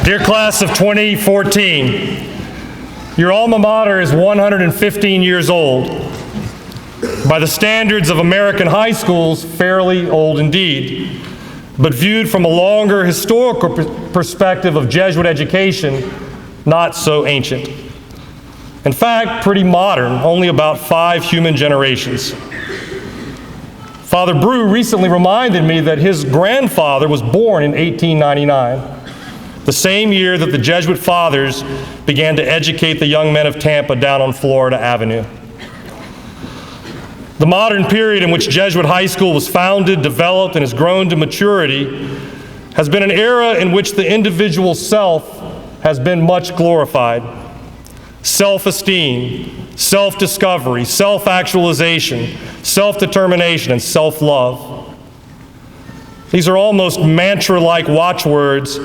Dear class of 2014, your alma mater is 115 years old. By the standards of American high schools, fairly old indeed. But viewed from a longer historical perspective of Jesuit education, not so ancient. In fact, pretty modern, only about 5 human generations. Father Brew recently reminded me that his grandfather was born in 1899, the same year that the Jesuit fathers began to educate the young men of Tampa down on Florida Avenue. The modern period in which Jesuit high school was founded, developed, and has grown to maturity has been an era in which the individual self has been much glorified. Self-esteem, self-discovery, self-actualization, self-determination, and self-love. These are almost mantra-like watchwords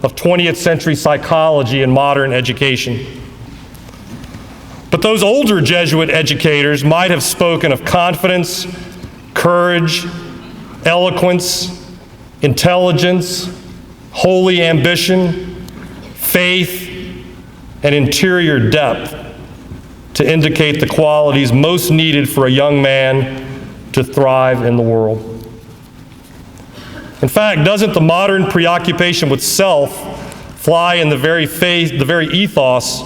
of 20th century psychology and modern education. But those older Jesuit educators might have spoken of confidence, courage, eloquence, intelligence, holy ambition, faith, and interior depth to indicate the qualities most needed for a young man to thrive in the world. In fact, doesn't the modern preoccupation with self fly in the very face of the very ethos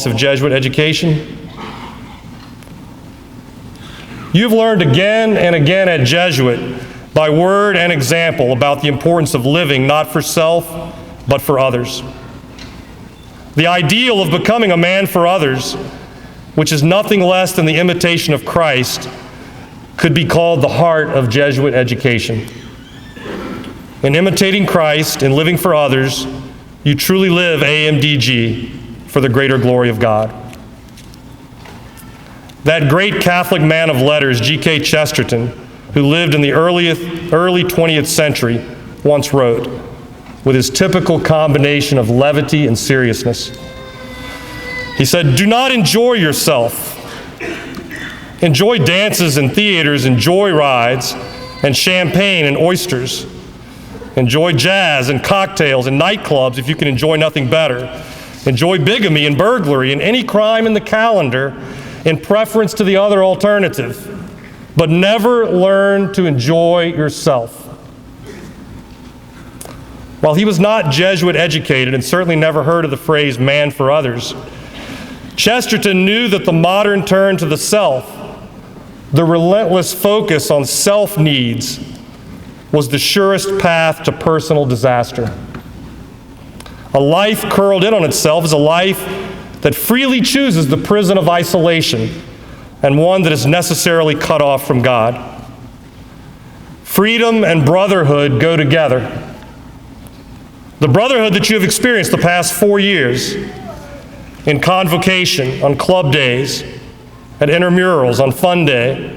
of Jesuit education? You've learned again and again at Jesuit, by word and example, about the importance of living not for self, but for others. The ideal of becoming a man for others, which is nothing less than the imitation of Christ, could be called the heart of Jesuit education. In imitating Christ and living for others, you truly live AMDG for the greater glory of God. That great Catholic man of letters, G.K. Chesterton, who lived in the early 20th century, once wrote, with his typical combination of levity and seriousness, he said, "Do not enjoy yourself. Enjoy dances and theaters and joy rides and champagne and oysters. Enjoy jazz and cocktails and nightclubs if you can enjoy nothing better. Enjoy bigamy and burglary and any crime in the calendar in preference to the other alternative. But never learn to enjoy yourself." While he was not Jesuit educated and certainly never heard of the phrase man for others, Chesterton knew that the modern turn to the self, the relentless focus on self-needs, was the surest path to personal disaster. A life curled in on itself is a life that freely chooses the prison of isolation and one that is necessarily cut off from God. Freedom and brotherhood go together. The brotherhood that you have experienced the past 4 years in convocation, on club days, at intramurals, on fun day,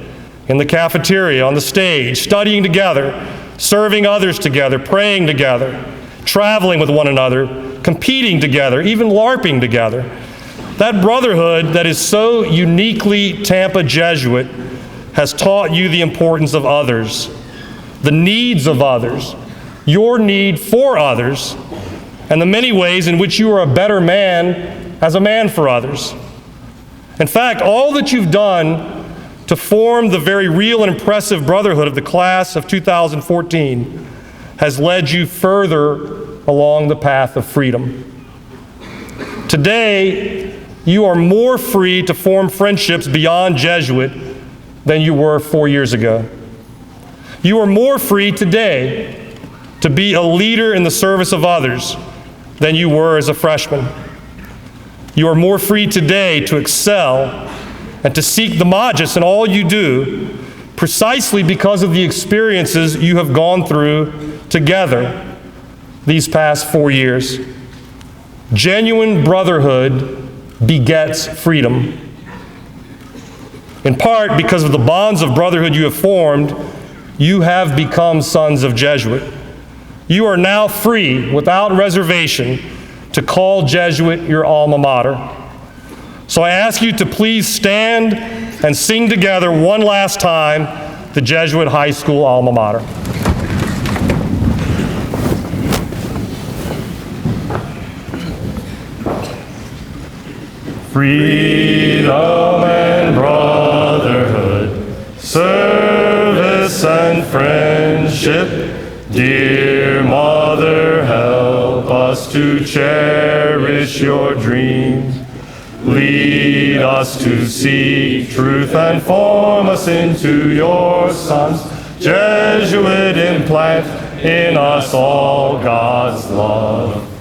in the cafeteria, on the stage, studying together, serving others together, praying together, traveling with one another, competing together, even LARPing together. That brotherhood that is so uniquely Tampa Jesuit has taught you the importance of others, the needs of others, your need for others, and the many ways in which you are a better man as a man for others. In fact, all that you've done to form the very real and impressive brotherhood of the class of 2014 has led you further along the path of freedom. Today, you are more free to form friendships beyond Jesuit than you were 4 years ago. You are more free today to be a leader in the service of others than you were as a freshman. You are more free today to excel and to seek the magis in all you do, precisely because of the experiences you have gone through together these past 4 years. Genuine brotherhood begets freedom. In part because of the bonds of brotherhood you have formed, you have become sons of Jesuit. You are now free, without reservation, to call Jesuit your alma mater. So I ask you to please stand and sing together one last time the Jesuit High School alma mater. freedom and brotherhood, service and friendship. Dear Mother, help us to cherish your dreams. Lead us to seek truth and form us into your sons. Jesuit, implant in us all God's love.